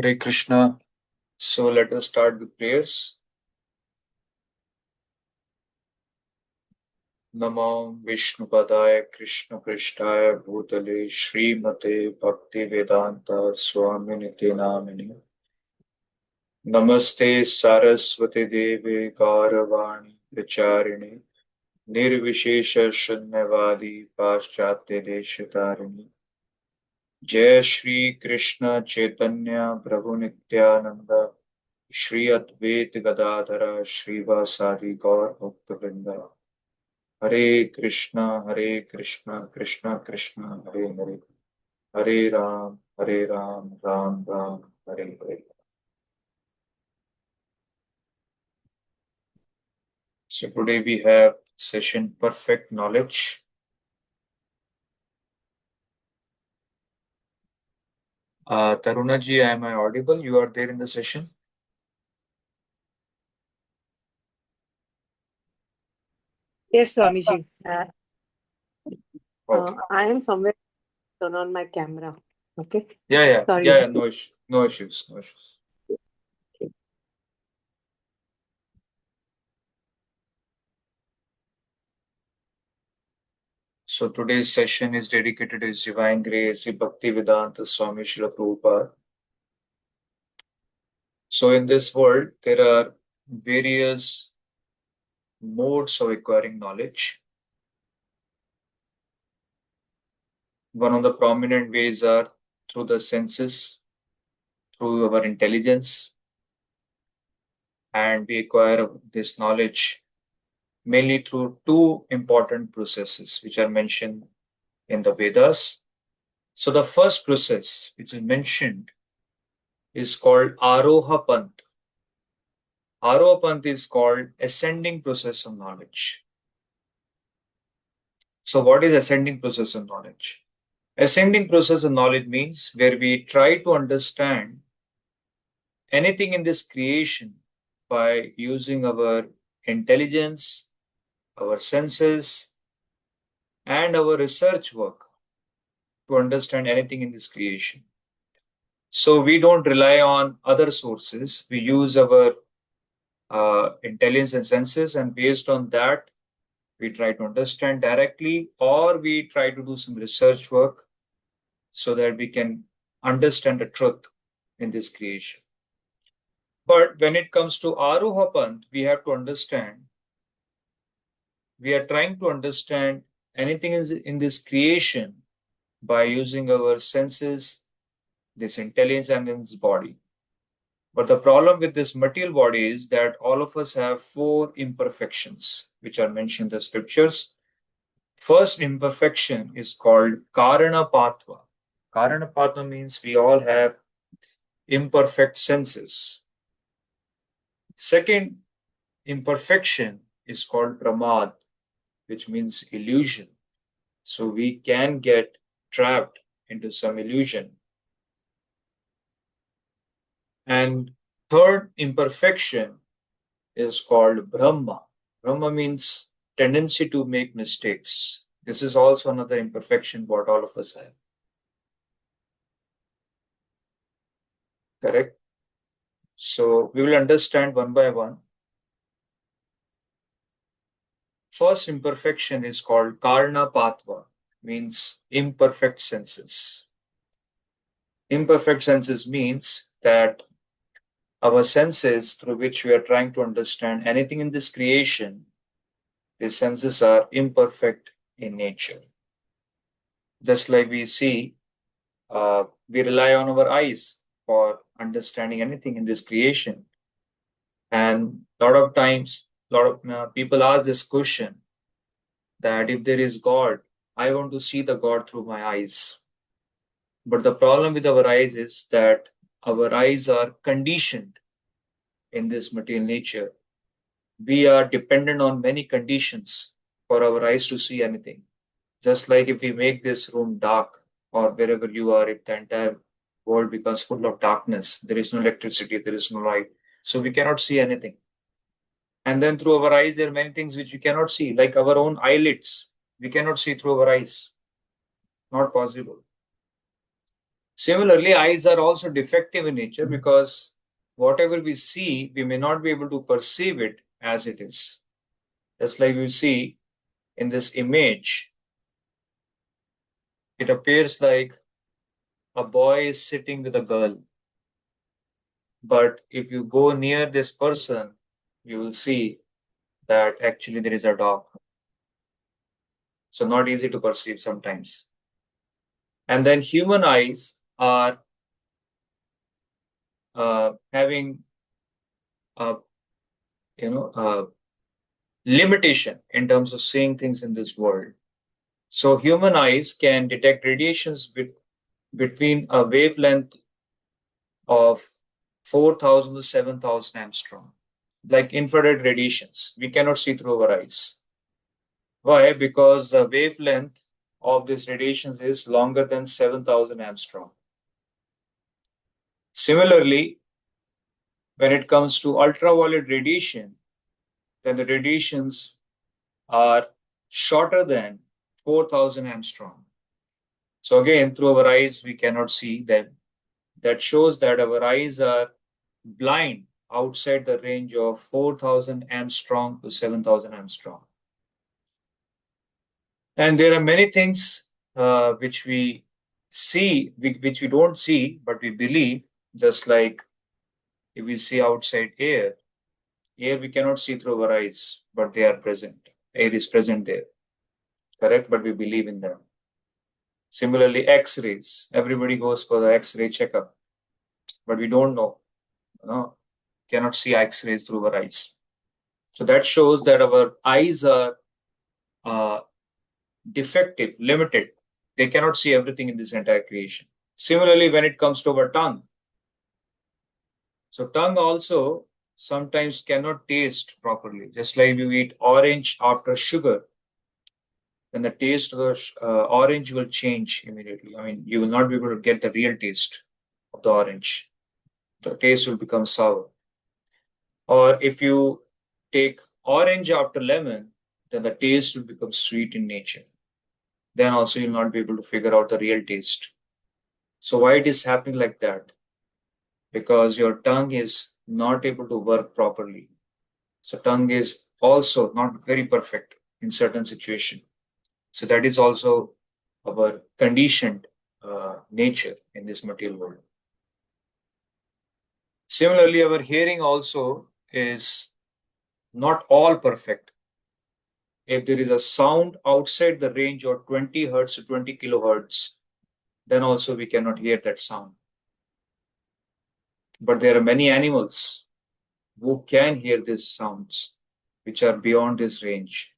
Hare Krishna. So let us start with prayers. Namo Vishnupadaya Krishna Prishtaya Bhutale Srimate Bhakti Vedanta Swaminiti Namini Namaste Saraswati Devi Gauravani Vicharini Nirvishesha Shunyavadi Paschatya Deshatarini Jai Shri Krishna Chaitanya Prabhu Nityananda Shri Advaita Gadadhara Srivasadi Gaur Bhakta Hare Krishna, Krishna Krishna, Hare Hare, Hare Ram, Ram Ram, Hare Hare. So today we have session Perfect Knowledge. Taruna ji, am I audible? You are there in the session? Yes, Swamiji. Okay. I am somewhere turn on my camera. Okay. Yeah. Sorry. No issue. No issues. No issues. So today's session is dedicated to His Divine Grace, Sri Bhaktivedanta Swami Srila Prabhupada. So in this world, there are various modes of acquiring knowledge. One of the prominent ways are through the senses, through our intelligence, and we acquire this knowledge mainly through two important processes which are mentioned in the Vedas. So the first process which is mentioned is called Aroha Panth. Aroha Panth is called ascending process of knowledge. So what is ascending process of knowledge? Ascending process of knowledge means where we try to understand anything in this creation by using our intelligence, our senses, and our research work to understand anything in this creation. So we don't rely on other sources. We use our intelligence and senses, and based on that, we try to understand directly, or we try to do some research work so that we can understand the truth in this creation. But when it comes to Aroha Panth, we have to understand, we are trying to understand anything in this creation by using our senses, this intelligence, and this body. But the problem with this material body is that all of us have four imperfections, which are mentioned in the scriptures. First imperfection is called Karanapatva. Karanapatva means we all have imperfect senses. Second imperfection is called Pramad, which means illusion. So we can get trapped into some illusion. And third imperfection is called Brahma. Brahma means tendency to make mistakes. This is also another imperfection what all of us have. Correct? So we will understand one by one. First imperfection is called Karna Patva, means imperfect senses. Imperfect senses means that our senses through which we are trying to understand anything in this creation, these senses are imperfect in nature. Just like we see, we rely on our eyes for understanding anything in this creation. And a lot of times, a lot of people ask this question that if there is God, I want to see the God through my eyes. But the problem with our eyes is that our eyes are conditioned in this material nature. We are dependent on many conditions for our eyes to see anything. Just like if we make this room dark or wherever you are, if the entire world becomes full of darkness, there is no electricity, there is no light. So we cannot see anything. And then through our eyes, there are many things which we cannot see, like our own eyelids. We cannot see through our eyes. Not possible. Similarly, eyes are also defective in nature because whatever we see, we may not be able to perceive it as it is. Just like you see in this image, it appears like a boy is sitting with a girl. But if you go near this person, you will see that actually there is a dog. So not easy to perceive sometimes. And then human eyes are having a a limitation in terms of seeing things in this world. So human eyes can detect radiations between a wavelength of 4,000 to 7,000 angstrom, like infrared radiations. We cannot see through our eyes. Why? Because the wavelength of these radiations is longer than 7,000 angstrom. Similarly, when it comes to ultraviolet radiation, then the radiations are shorter than 4,000 angstrom. So again, through our eyes, we cannot see them. That shows that our eyes are blind outside the range of 4,000 angstrom to 7,000 angstrom. And there are many things which we see, which we don't see, but we believe, just like if we see outside air, air we cannot see through our eyes, but they are present. Air is present there, correct? But we believe in them. Similarly, X-rays. Everybody goes for the X-ray checkup, but we don't know, cannot see X-rays through our eyes. So that shows that our eyes are defective, limited. They cannot see everything in this entire creation. Similarly, when it comes to our tongue, so tongue also sometimes cannot taste properly. Just like you eat orange after sugar, then the taste of the orange will change immediately. I mean, you will not be able to get the real taste of the orange. The taste will become sour. Or if you take orange after lemon, then the taste will become sweet in nature. Then also you'll not be able to figure out the real taste. So why it is happening like that? Because your tongue is not able to work properly. So tongue is also not very perfect in certain situation. So that is also our conditioned nature in this material world. Similarly, our hearing also is not all perfect. If there is a sound outside the range of 20 hertz to 20 kilohertz, then also we cannot hear that sound. But there are many animals who can hear these sounds, which are beyond this range.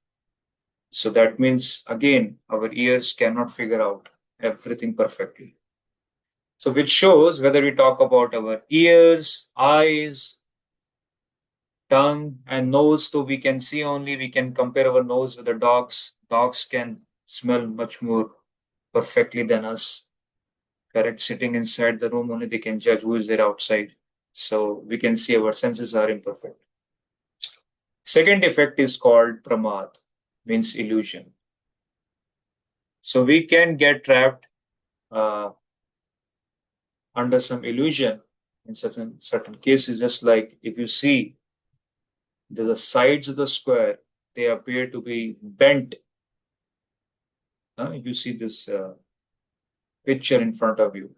So that means, again, our ears cannot figure out everything perfectly. So which shows whether we talk about our ears, eyes, tongue, and nose, so we can see only, we can compare our nose with the dogs. Dogs can smell much more perfectly than us. Correct? Sitting inside the room, only they can judge who is there outside. So we can see our senses are imperfect. Second effect is called pramad, means illusion. So we can get trapped under some illusion in certain cases, just like if you see the sides of the square, they appear to be bent. If you see this picture in front of you.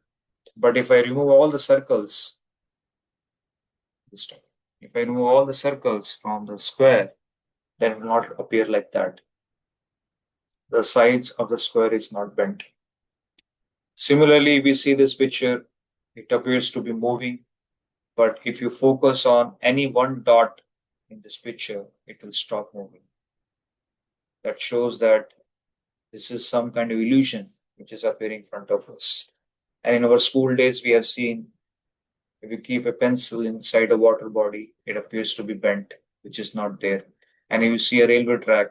But if I remove all the circles, this time, if I remove all the circles from the square, then it will not appear like that. The sides of the square is not bent. Similarly, we see this picture, it appears to be moving, but if you focus on any one dot in this picture, it will stop moving. That shows that this is some kind of illusion which is appearing in front of us. And in our school days, we have seen if you keep a pencil inside a water body, it appears to be bent, which is not there. And if you see a railway track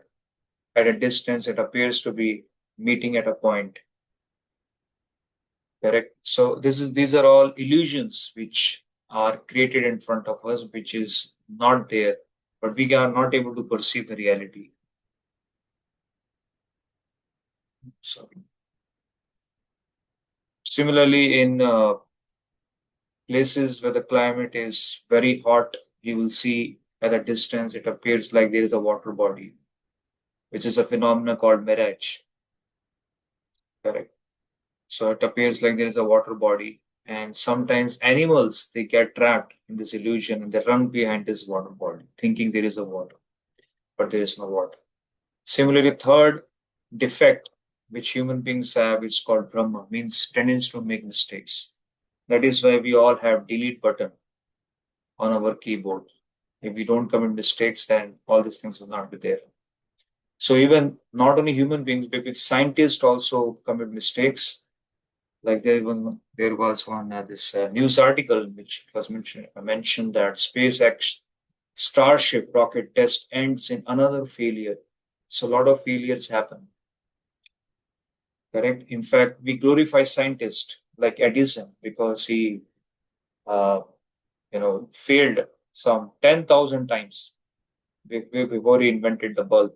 at a distance, it appears to be meeting at a point. Correct. So these are all illusions which are created in front of us, which is not there, but we are not able to perceive the reality. Sorry. Similarly, in places where the climate is very hot, you will see at a distance it appears like there is a water body, which is a phenomenon called mirage. Correct. So it appears like there is a water body, and sometimes animals they get trapped in this illusion and they run behind this water body, thinking there is a water, but there is no water. Similarly, third defect which human beings have, it's called Brahma, means tendency to make mistakes. That is why we all have delete button on our keyboard. If we don't commit mistakes, then all these things will not be there. So even not only human beings, but scientists also commit mistakes. Like there was one this news article which was mentioned that SpaceX Starship rocket test ends in another failure. So a lot of failures happen. Correct. In fact, we glorify scientists like Edison because he, failed some 10,000 times before he invented the bulb.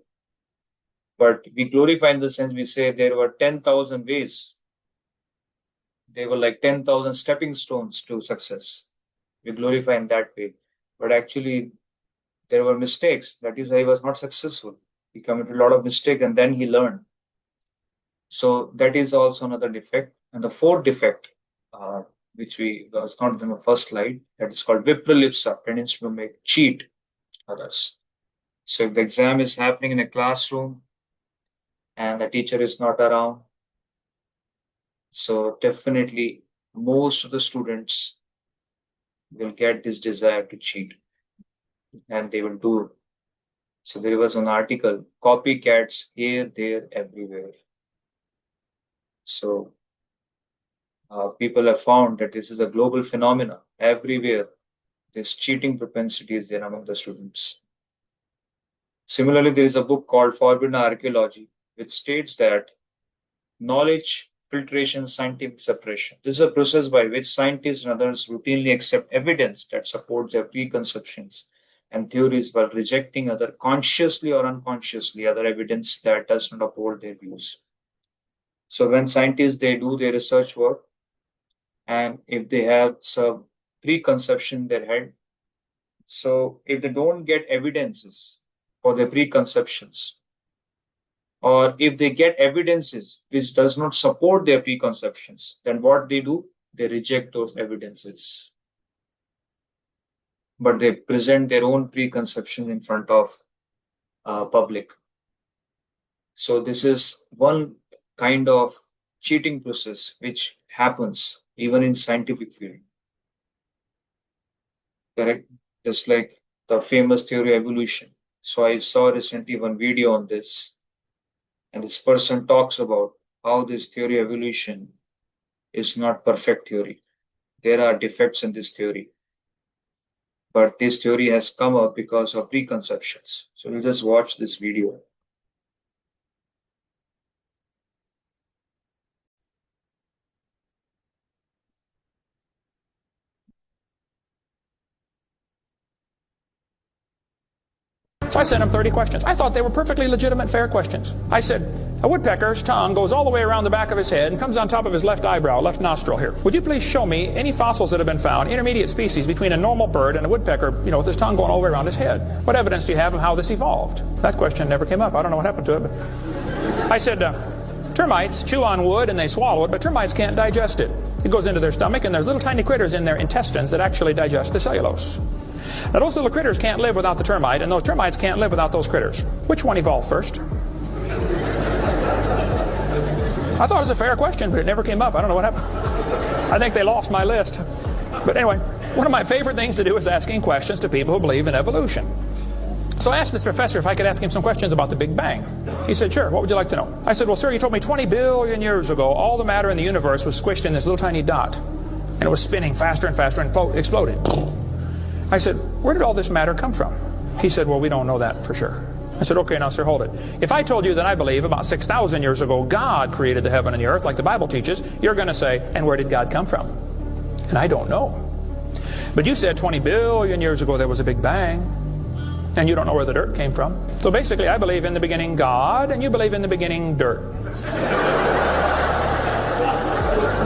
But we glorify in the sense we say there were 10,000 ways. They were like 10,000 stepping stones to success. We glorify in that way. But actually, there were mistakes. That is why he was not successful. He committed a lot of mistakes and then he learned. So that is also another defect. And the fourth defect, which was not in the first slide, that is called vipralipsa, tendency to make cheat others. So if the exam is happening in a classroom and the teacher is not around, so definitely most of the students will get this desire to cheat and they will do it. So there was an article, copycats here, there, everywhere. So people have found that this is a global phenomenon. Everywhere, this cheating propensity is there among the students. Similarly, there is a book called Forbidden Archaeology, which states that knowledge, filtration, scientific separation. This is a process by which scientists and others routinely accept evidence that supports their preconceptions and theories while rejecting other consciously or unconsciously other evidence that does not uphold their views. So when scientists, they do their research work, and if they have some preconception in their head, so if they don't get evidences for their preconceptions, or if they get evidences which does not support their preconceptions, then what they do, they reject those evidences. But they present their own preconception in front of public. So this is one kind of cheating process which happens even in scientific field. Correct? Just like the famous theory of evolution. So I saw recently one video on this, and this person talks about how this theory of evolution is not perfect theory. There are defects in this theory. But this theory has come up because of preconceptions. So we'll just watch this video. So I sent him 30 questions. I thought they were perfectly legitimate, fair questions. I said, a woodpecker's tongue goes all the way around the back of his head and comes on top of his left eyebrow, left nostril here. Would you please show me any fossils that have been found, intermediate species between a normal bird and a woodpecker, with his tongue going all the way around his head? What evidence do you have of how this evolved? That question never came up. I don't know what happened to it. But I said, termites chew on wood and they swallow it, but termites can't digest it. It goes into their stomach, and there's little tiny critters in their intestines that actually digest the cellulose. Now those little critters can't live without the termite, and those termites can't live without those critters. Which one evolved first? I thought it was a fair question, but it never came up. I don't know what happened. I think they lost my list. But anyway, one of my favorite things to do is asking questions to people who believe in evolution. So I asked this professor if I could ask him some questions about the Big Bang. He said, sure, what would you like to know? I said, well, sir, you told me 20 billion years ago all the matter in the universe was squished in this little tiny dot, and it was spinning faster and faster and exploded. I said, where did all this matter come from? He said, well, we don't know that for sure. I said, okay, now, sir, hold it. If I told you that I believe about 6,000 years ago God created the heaven and the earth like the Bible teaches, you're going to say, and where did God come from? And I don't know. But you said 20 billion years ago there was a Big Bang, and you don't know where the dirt came from. So basically, I believe in the beginning God, and you believe in the beginning dirt.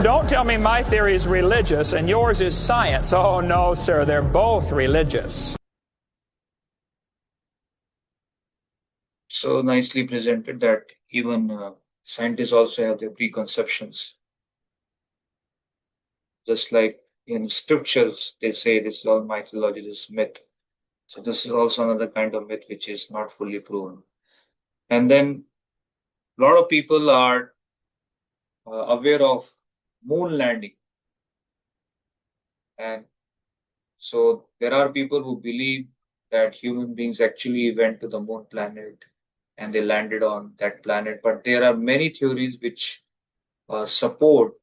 Don't tell me my theory is religious and yours is science. Oh, no, sir, they're both religious. So nicely presented that even scientists also have their preconceptions. Just like in scriptures, they say this is all mythology, this is myth. So this is also another kind of myth which is not fully proven. And then a lot of people are aware of moon landing. And so there are people who believe that human beings actually went to the moon planet and they landed on that planet. But there are many theories which support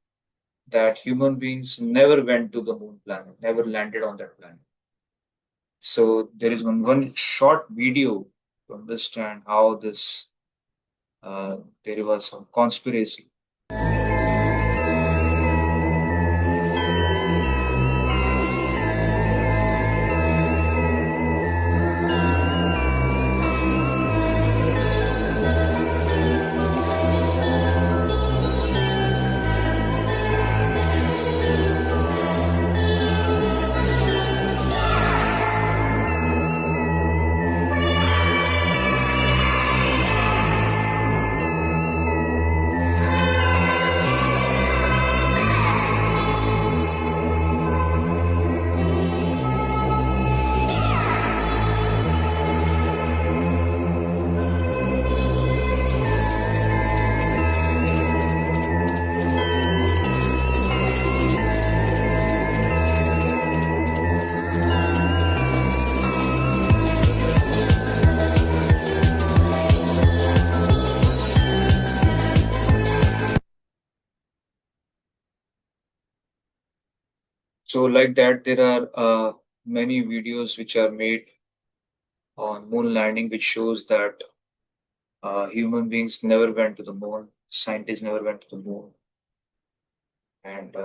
that human beings never went to the moon planet, never landed on that planet. So there is one short video to understand how this there was some conspiracy. So like that, there are many videos which are made on moon landing, which shows that human beings never went to the moon, scientists never went to the moon, and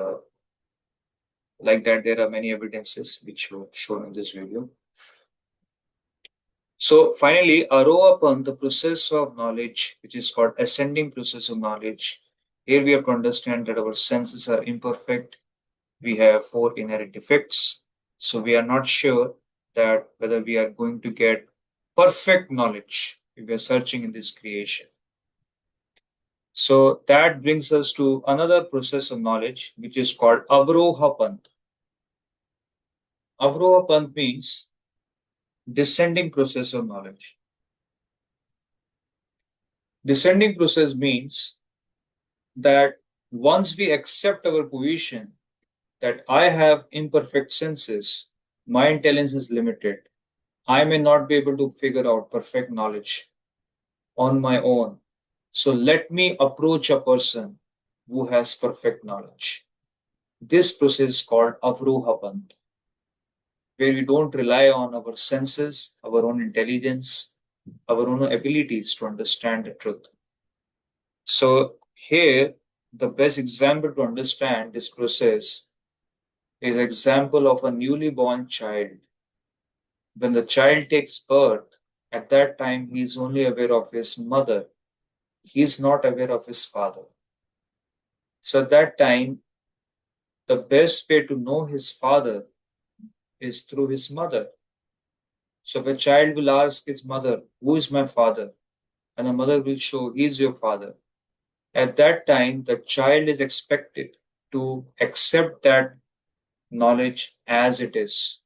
like that, there are many evidences which were shown in this video. So finally, Arohapan, the process of knowledge, which is called ascending process of knowledge. Here we have to understand that our senses are imperfect. We have 4 inherent defects. So we are not sure that whether we are going to get perfect knowledge if we are searching in this creation. So that brings us to another process of knowledge, which is called Avroha. Avroha means descending process of knowledge. Descending process means that once we accept our position that I have imperfect senses, my intelligence is limited, I may not be able to figure out perfect knowledge on my own. So let me approach a person who has perfect knowledge. This process is called Avroha, where we don't rely on our senses, our own intelligence, our own abilities to understand the truth. So here, the best example to understand this process is example of a newly born child. When the child takes birth, at that time he is only aware of his mother. He is not aware of his father. So at that time, the best way to know his father is through his mother. So if a child will ask his mother, "Who is my father?" and the mother will show, "He is your father." At that time, the child is expected to accept that knowledge as it is,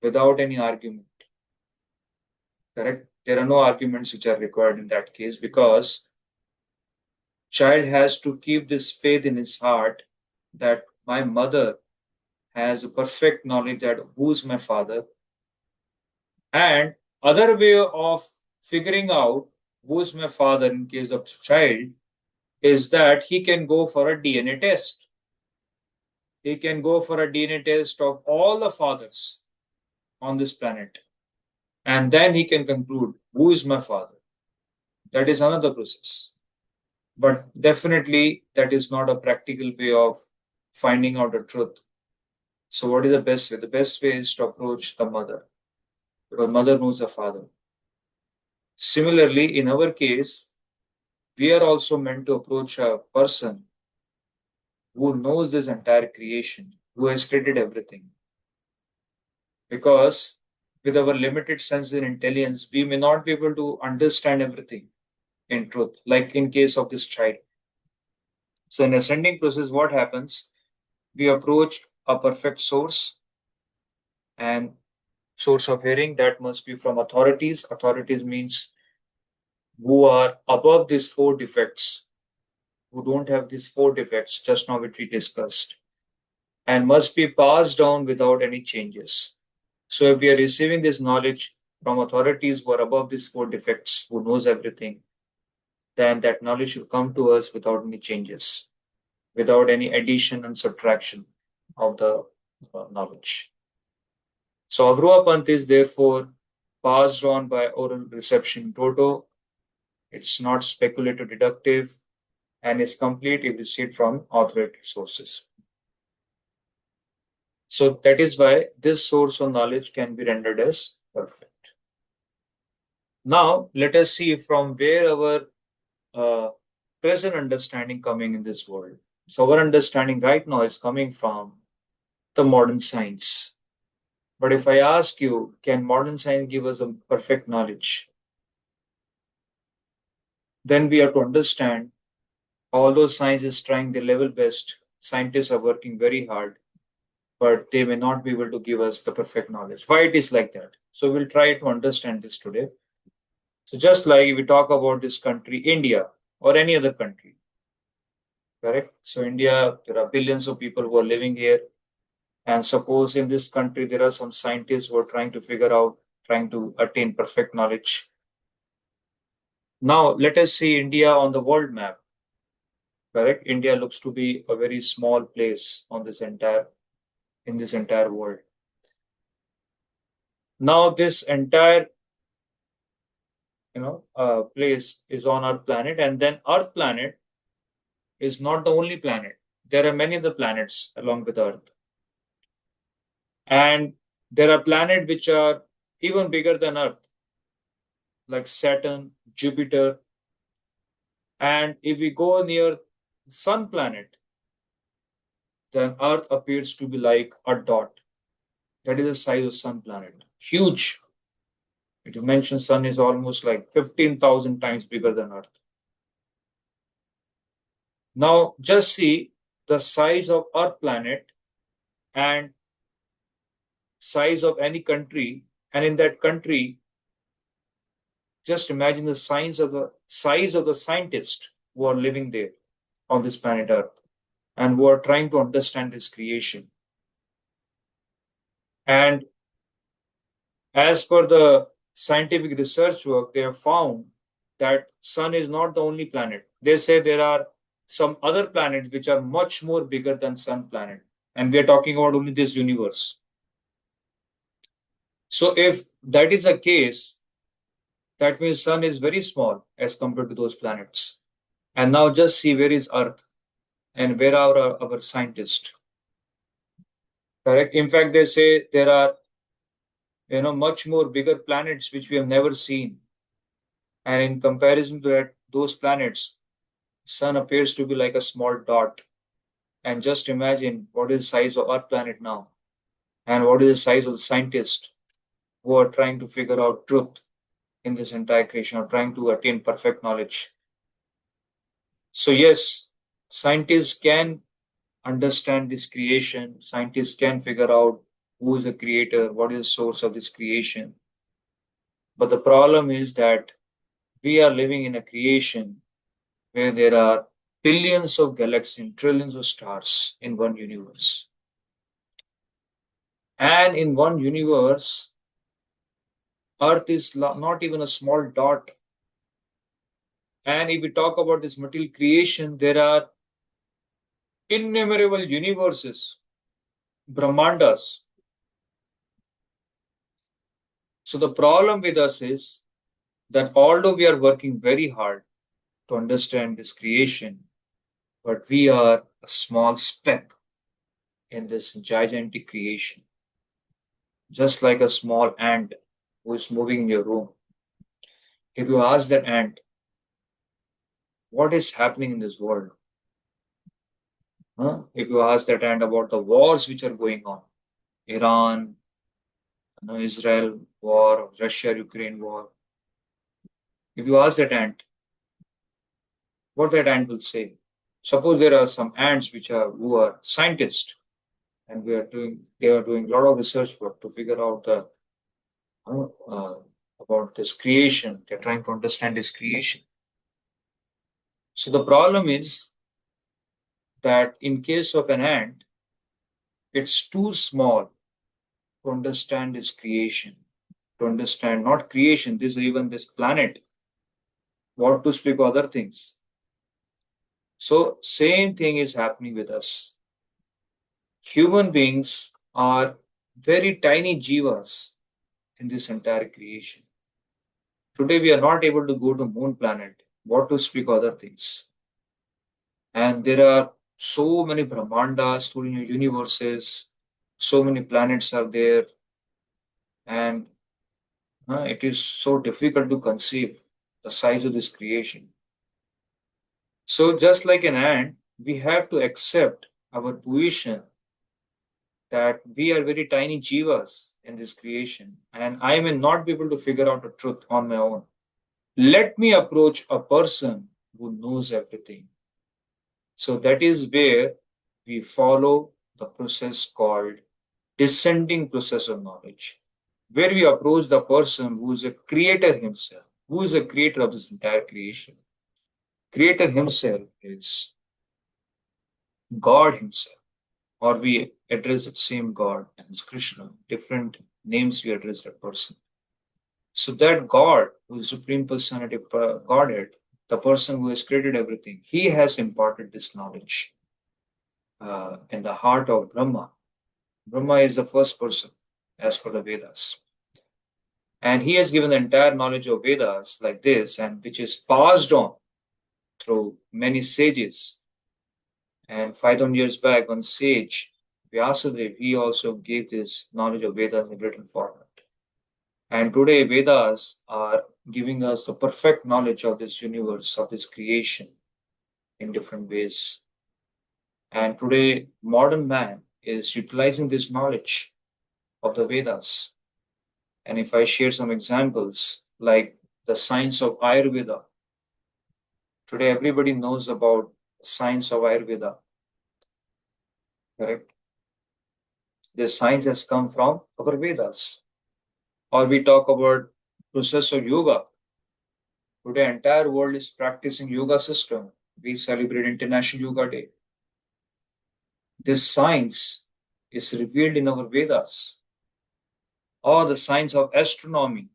without any argument. Correct? There are no arguments which are required in that case, because child has to keep this faith in his heart that my mother has a perfect knowledge that who is my father. And other way of figuring out who is my father in case of child is that he can go for a DNA test. He can go for a DNA test of all the fathers on this planet. And then he can conclude, who is my father? That is another process. But definitely that is not a practical way of finding out the truth. So what is the best way? The best way is to approach the mother, because mother knows the father. Similarly, in our case, we are also meant to approach a person who knows this entire creation, who has created everything. Because with our limited sense and intelligence, we may not be able to understand everything in truth, like in case of this child. So in ascending process, what happens? We approach a perfect source, and source of hearing that must be from authorities. Authorities means who are above these four defects, who don't have these four defects just now which we discussed, and must be passed down without any changes. So if we are receiving this knowledge from authorities who are above these four defects, who knows everything, then that knowledge should come to us without any changes, without any addition and subtraction of the knowledge. So Avruha Panth is therefore passed on by oral reception toto. It's not speculative deductive and is complete if received from authoritative sources. So that is why this source of knowledge can be rendered as perfect. Now let us see from where our present understanding coming in this world. So our understanding right now is coming from the modern science. But if I ask you, can modern science give us a perfect knowledge? Then we have to understand, although science is trying their level best, scientists are working very hard, but they may not be able to give us the perfect knowledge. Why it is like that? So we'll try to understand this today. So just like if we talk about this country, India, or any other country, correct? So India, there are billions of people who are living here. And suppose in this country, there are some scientists who are trying to figure out, trying to attain perfect knowledge. Now, let us see India on the world map. Correct? India looks to be a very small place on this entire world. Now, this entire place is on our planet, and then Earth planet is not the only planet. There are many other planets along with Earth. And there are planets which are even bigger than Earth, like Saturn, Jupiter. And if we go near Sun planet, then Earth appears to be like a dot. That is the size of Sun planet. Huge. If you mention Sun is almost like 15,000 times bigger than Earth. Now just see the size of Earth planet and size of any country, and in that country, just imagine the size of the scientists who are living there on this planet Earth and who are trying to understand this creation. And as per the scientific research work, they have found that Sun is not the only planet. They say there are some other planets which are much more bigger than Sun planet. And we are talking about only this universe. So if that is the case, that means Sun is very small as compared to those planets. And now just see where is Earth and where are our scientists. Correct? In fact, they say there are much more bigger planets which we have never seen. And in comparison to those planets, Sun appears to be like a small dot. And just imagine what is the size of our planet now, and what is the size of the scientists who are trying to figure out truth in this entire creation, or trying to attain perfect knowledge. So yes, scientists can understand this creation. Scientists can figure out who is the creator, what is the source of this creation. But the problem is that we are living in a creation where there are billions of galaxies, trillions of stars in one universe. And in one universe, Earth is not even a small dot. And if we talk about this material creation, there are innumerable universes, Brahmandas. So the problem with us is that although we are working very hard to understand this creation, but we are a small speck in this gigantic creation. Just like a small ant who is moving in your room. If you ask that ant, what is happening in this world? If you ask that ant about the wars which are going on, Iran, Israel war, Russia-Ukraine war, if you ask that ant, what that ant will say? Suppose there are some ants who are scientists, and they are doing a lot of research work to figure out about this creation. They're trying to understand this creation. So the problem is that in case of an ant, it's too small to understand this creation, to understand not creation, even this planet, what to speak other things. So same thing is happening with us. Human beings are very tiny jivas in this entire creation. Today we are not able to go to moon planet, what to speak other things. And there are so many Brahmandas, universes, so many planets are there, and it is so difficult to conceive the size of this creation. So just like an ant, we have to accept our position that we are very tiny jivas in this creation, and I may not be able to figure out the truth on my own. Let me approach a person who knows everything. So that is where we follow the process called descending process of knowledge, where we approach the person who is a creator himself, who is a creator of this entire creation. Creator himself is God himself, or we address the same God as Krishna, different names we address that person. So that God, who is Supreme Personality of Godhead, the person who has created everything, he has imparted this knowledge in the heart of Brahma. Brahma is the first person as per the Vedas. And he has given the entire knowledge of Vedas like this, and which is passed on through many sages. And 5,000 years back, one sage, Vyasadeva, he also gave this knowledge of Vedas in written format. And today, Vedas are giving us the perfect knowledge of this universe, of this creation in different ways. And today, modern man is utilizing this knowledge of the Vedas. And if I share some examples, like the science of Ayurveda, today everybody knows about the science of Ayurveda, correct? This science has come from our Vedas. Or we talk about process of yoga. Today, entire world is practicing yoga system. We celebrate International Yoga Day. This science is revealed in our Vedas. Or the science of astronomy,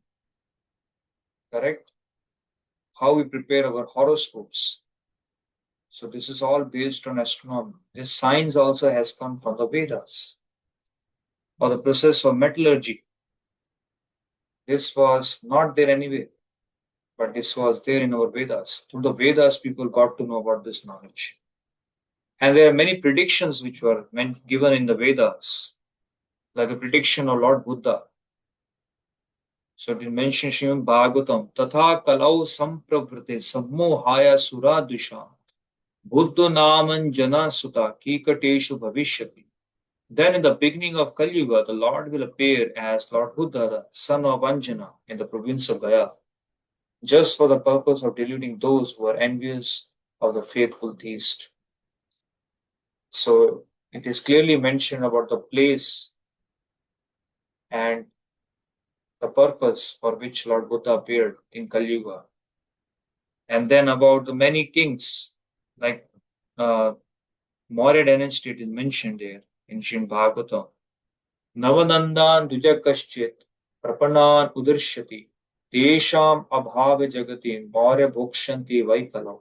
correct? How we prepare our horoscopes. So this is all based on astronomy. This science also has come from the Vedas. Or the process of metallurgy. This was not there anyway, but this was there in our Vedas. Through the Vedas, people got to know about this knowledge. And there are many predictions which were given in the Vedas, like the prediction of Lord Buddha. So it mentions Srimad Bhagavatam, Tatha kalau sampravrate sammohaya suradusha buddha naman jana sutta kikateshu bhavishyati. Then in the beginning of Kali Yuga, the Lord will appear as Lord Buddha, the son of Anjana in the province of Gaya, just for the purpose of deluding those who are envious of the faithful theist. So it is clearly mentioned about the place and the purpose for which Lord Buddha appeared in Kali Yuga. And then about the many kings, like Maurya dynasty is mentioned there in Srimad Bhagavatam. Navanandan dujakaschit prapanan udarshyati tesham abhava jagati Maurya bhokshanti vaikala.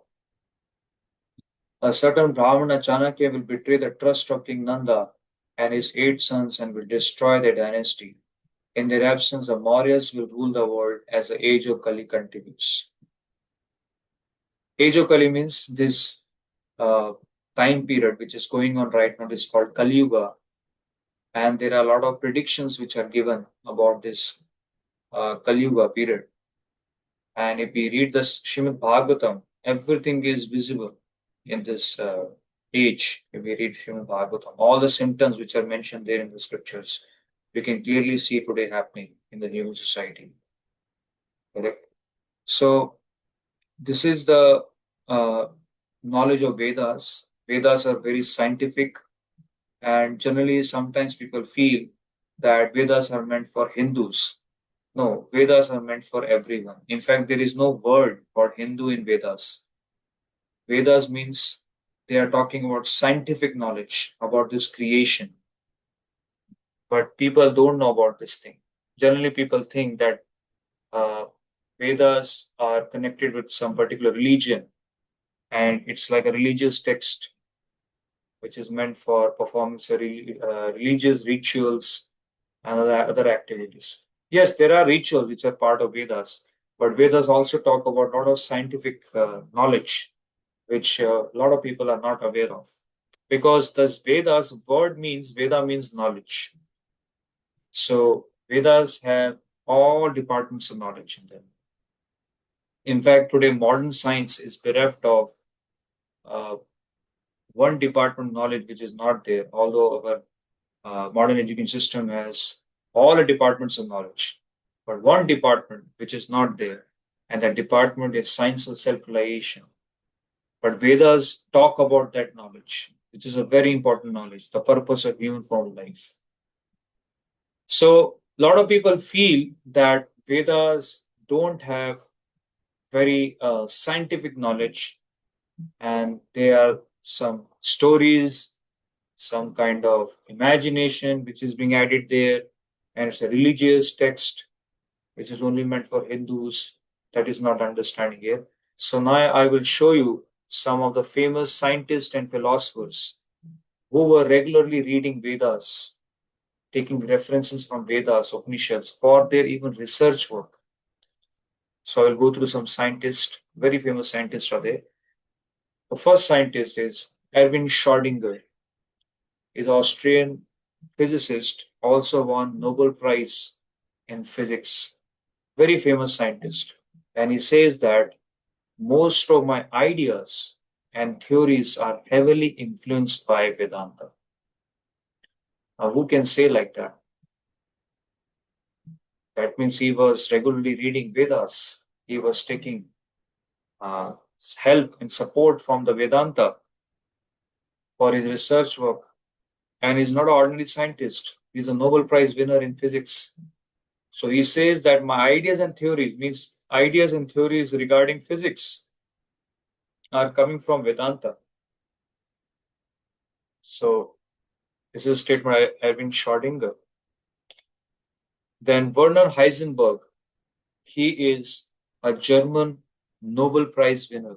A certain Brahmana Chanakya will betray the trust of King Nanda and his 8 sons and will destroy their dynasty. In their absence, the Mauryas will rule the world as the age of Kali continues. Age of Kali means this time period which is going on right now is called Kali Yuga. And there are a lot of predictions which are given about this Kali Yuga period. And if we read the Srimad Bhagavatam, everything is visible in this age, if we read Srimad Bhagavatam, all the symptoms which are mentioned there in the scriptures, we can clearly see today happening in the human society. Correct? So this is the knowledge of Vedas. Vedas are very scientific, and generally sometimes people feel that Vedas are meant for Hindus. No, Vedas are meant for everyone. In fact, there is no word for Hindu in Vedas. Vedas means they are talking about scientific knowledge about this creation. But people don't know about this thing. Generally, people think that uh, Vedas are connected with some particular religion, and it's like a religious text which is meant for performing religious rituals and other activities. Yes, there are rituals which are part of Vedas, but Vedas also talk about a lot of scientific knowledge, which a lot of people are not aware of. Because this Vedas word means, Veda means knowledge. So Vedas have all departments of knowledge in them. In fact, today modern science is bereft of uh, one department of knowledge which is not there, although our modern education system has all the departments of knowledge. But one department which is not there, and that department is science of self-realization. But Vedas talk about that knowledge, which is a very important knowledge, the purpose of human form life. So a lot of people feel that Vedas don't have very scientific knowledge, and there are some stories, some kind of imagination which is being added there, and it's a religious text which is only meant for Hindus. That is not understanding here. So now I will show you some of the famous scientists and philosophers who were regularly reading Vedas, taking references from Vedas, Upanishads for their even research work. So I will go through some scientists, very famous scientists are there. The first scientist is Erwin Schrödinger. He's an Austrian physicist, also won Nobel Prize in physics. Very famous scientist. And he says that most of my ideas and theories are heavily influenced by Vedanta. Now, who can say like that? That means he was regularly reading Vedas. He was taking uh, help and support from the Vedanta for his research work. And he's not an ordinary scientist. He's a Nobel Prize winner in physics. So he says that my ideas and theories, means ideas and theories regarding physics, are coming from Vedanta. So this is a statement by Erwin Schrödinger. Then Werner Heisenberg, he is a German Nobel Prize winner,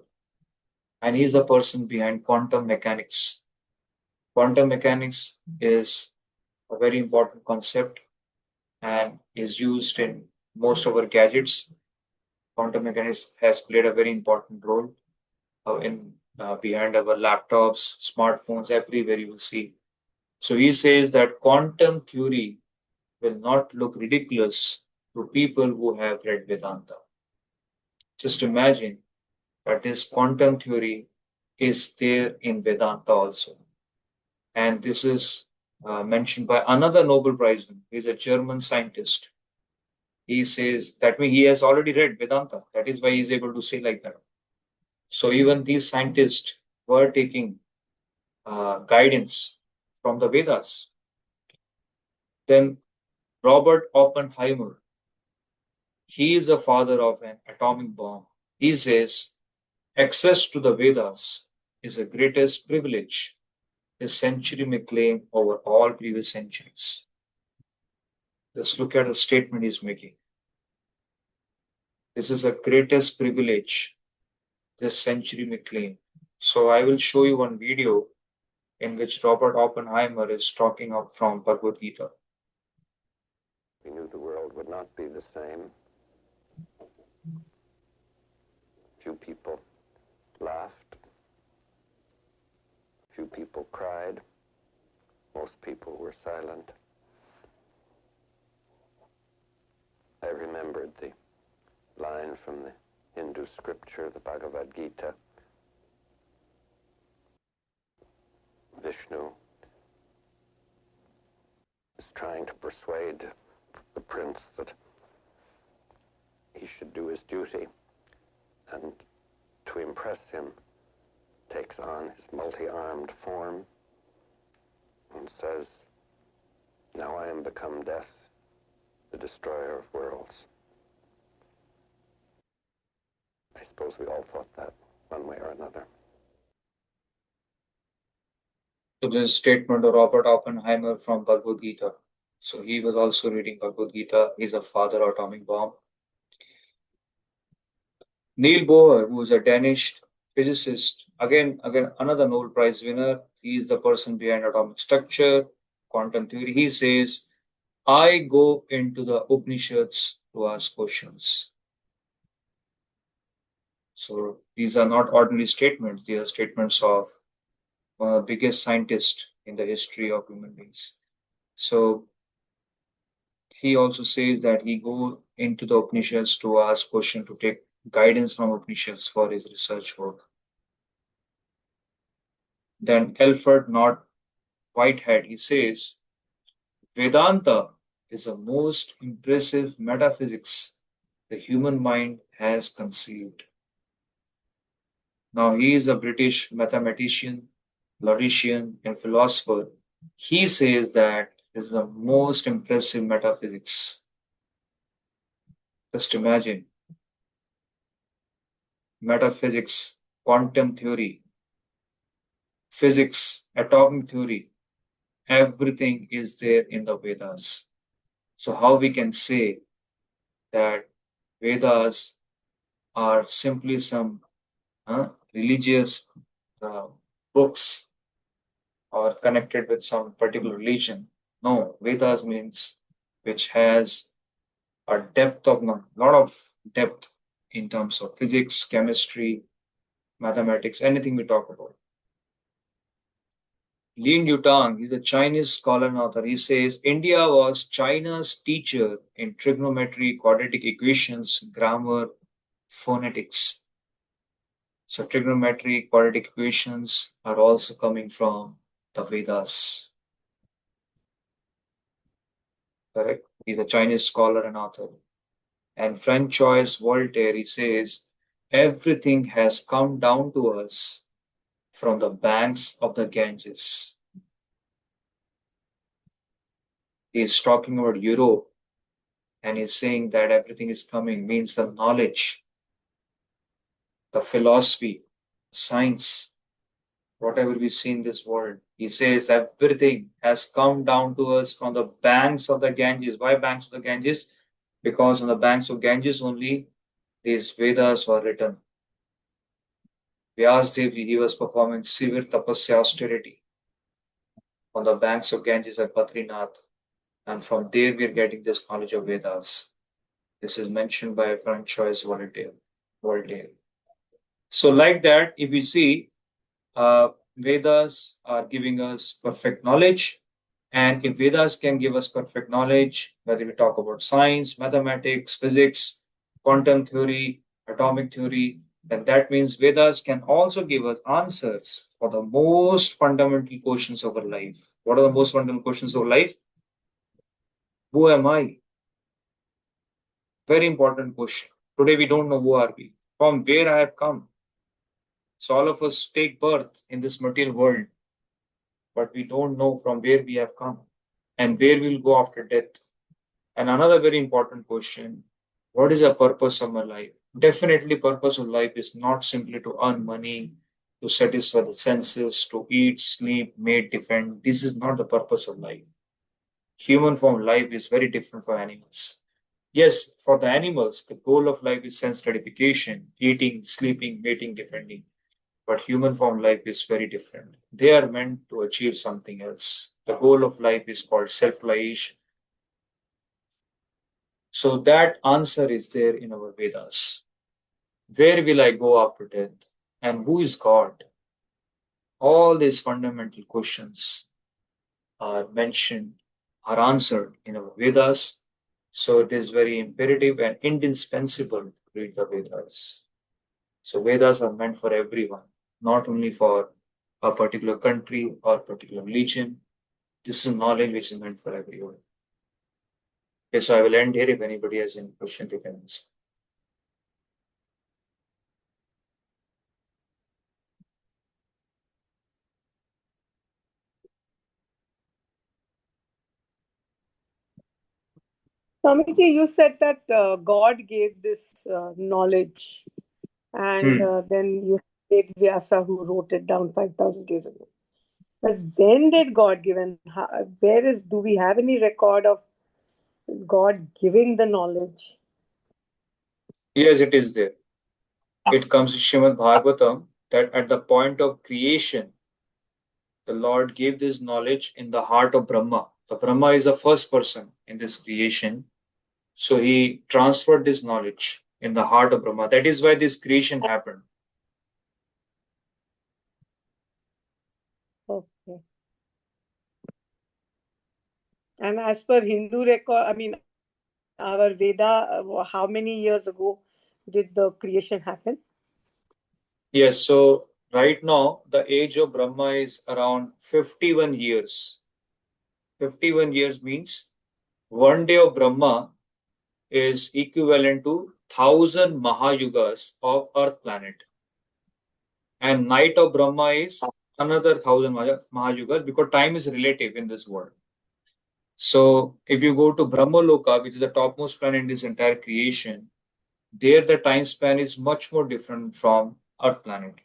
and he is the person behind quantum mechanics. Quantum mechanics is a very important concept and is used in most of our gadgets. Quantum mechanics has played a very important role in behind our laptops, smartphones, everywhere you will see. So he says that quantum theory will not look ridiculous to people who have read Vedanta. Just imagine that this quantum theory is there in Vedanta also. And this is mentioned by another Nobel Prize winner. He's a German scientist. He says that means he has already read Vedanta. That is why he's able to say like that. So even these scientists were taking guidance from the Vedas. Then Robert Oppenheimer, he is the father of an atomic bomb. He says access to the Vedas is the greatest privilege this century may claim over all previous centuries. Let's look at the statement he's making. This is the greatest privilege this century may claim. So I will show you one video in which Robert Oppenheimer is talking up from Bhagavad Gita. We knew the world would not be the same. Few people laughed. Few people cried. Most people were silent. I remembered the line from the Hindu scripture, the Bhagavad Gita. Vishnu is trying to persuade the prince that he should do his duty, and to impress him takes on his multi-armed form and says, "Now I am become death, the destroyer of worlds." I suppose we all thought that one way or another. So this statement of Robert Oppenheimer from Bhagavad Gita. So he was also reading Bhagavad Gita. He's a father of atomic bomb. Neil Bohr, who is a Danish physicist, again another Nobel Prize winner. He is the person behind atomic structure, quantum theory. He says, "I go into the Upanishads to ask questions." So these are not ordinary statements. These are statements of one of the biggest scientists in the history of human beings. So he also says that he go into the Upanishads to ask questions, to take guidance from Upanishads for his research work. Then Alfred North Whitehead, he says, Vedanta is the most impressive metaphysics the human mind has conceived. Now, he is a British mathematician, logician, and philosopher. He says that this is the most impressive metaphysics. Just imagine metaphysics, quantum theory, physics, atomic theory, everything is there in the Vedas. So how we can say that Vedas are simply some religious books or connected with some particular religion? No, Vedas means which has a depth of lot of depth in terms of physics, chemistry, mathematics, anything we talk about. Lin Yutang is a Chinese scholar and author. He says India was China's teacher in trigonometry, quadratic equations, grammar, phonetics. So trigonometry, quadratic equations are also coming from the Vedas. Correct? He's a Chinese scholar and author. And Francois Voltaire, he says, everything has come down to us from the banks of the Ganges. He's talking about Europe, and he's saying that everything is coming, means the knowledge, the philosophy, science, whatever we see in this world. He says everything has come down to us from the banks of the Ganges. Why banks of the Ganges? Because on the banks of Ganges only these Vedas were written. Vyasdev, he was performing severe tapasya austerity on the banks of Ganges at Badrinath. And from there we are getting this knowledge of Vedas. This is mentioned by Francois Voltaire. So like that, if we see, Vedas are giving us perfect knowledge. And if Vedas can give us perfect knowledge, whether we talk about science, mathematics, physics, quantum theory, atomic theory, then that means Vedas can also give us answers for the most fundamental questions of our life. What are the most fundamental questions of life? Who am I? Very important question. Today we don't know who are we, from where I have come. So all of us take birth in this material world, but we don't know from where we have come and where we will go after death. And another very important question, what is the purpose of my life? Definitely purpose of life is not simply to earn money, to satisfy the senses, to eat, sleep, mate, defend. This is not the purpose of life. Human form life is very different from animals. Yes, for the animals, the goal of life is sense gratification, eating, sleeping, mating, defending. But human form life is very different. They are meant to achieve something else. The goal of life is called self-realization. So that answer is there in our Vedas. Where will I go after death? And who is God? All these fundamental questions are mentioned, are answered in our Vedas. So it is very imperative and indispensable to read the Vedas. So Vedas are meant for everyone, not only for a particular country or particular religion. This is knowledge which is meant for everyone. Okay, so I will end here. If anybody has any question, they can ask. Swamiji, you said that God gave this knowledge, and then you said Vyasa who wrote it down 5,000 years ago. But when did God give, and do we have any record of God giving the knowledge? Yes, it is there. It comes in Srimad Bhagavatam that at the point of creation, the Lord gave this knowledge in the heart of Brahma. The Brahma is the first person in this creation. So he transferred this knowledge in the heart of Brahma. That is why this creation happened. Okay. And as per Hindu record, I mean, our Veda, how many years ago did the creation happen? Yes, so right now the age of Brahma is around 51 years. 51 years means one day of Brahma is equivalent to 1,000 Mahayugas of Earth planet. And night of Brahma is another 1,000 Mahayugas because time is relative in this world. So if you go to Brahmaloka, which is the topmost planet in this entire creation, there the time span is much more different from Earth planet.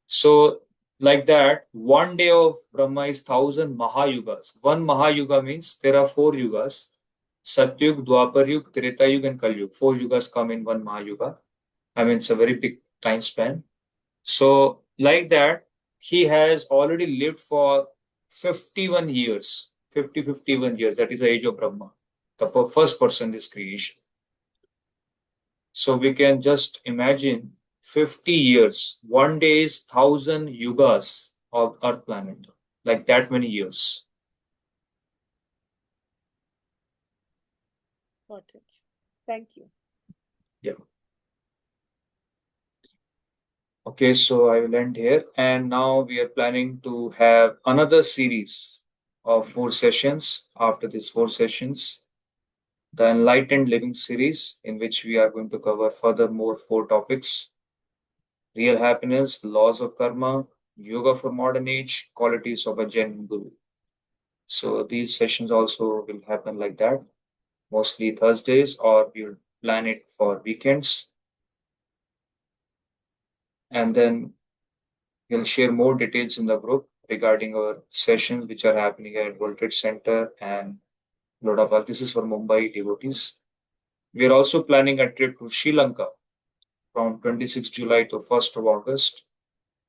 So like that, one day of Brahma is 1,000 Mahayugas. One Mahayuga means there are 4 yugas: Satyug, Dwapar Yug, Treta Yug, and Kali Yug. 4 yugas come in one Mahayuga. I mean, it's a very big time span. So like that, he has already lived for 51 years. 51 years. That is the age of Brahma. The first person is creation. So we can just imagine 50 years. One day is 1,000 yugas of Earth planet. Like that many years. Got it. Thank you. Yeah. Okay, so I will end here. And now we are planning to have another series of 4 sessions. After these 4 sessions, the Enlightened Living series, in which we are going to cover furthermore 4 topics: real happiness, laws of karma, yoga for modern age, qualities of a genuine guru. So these sessions also will happen like that, mostly Thursdays, or we'll plan it for weekends. And then we'll share more details in the group regarding our sessions which are happening at World Trade Center and Lodapal. This is for Mumbai devotees. We are also planning a trip to Sri Lanka from 26 July to 1st of August.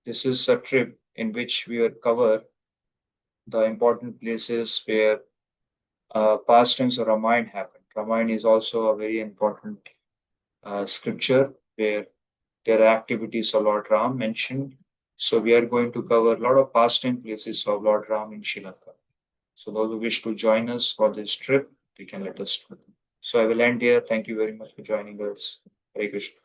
This is a trip in which we will cover the important places where pastimes of Ramayana happened. Ramayana is also a very important scripture where there are activities of Lord Ram mentioned. So we are going to cover a lot of pastime places of Lord Ram in Sri Lanka. So those who wish to join us for this trip, they can let us know. So I will end here. Thank you very much for joining us. Hare Krishna.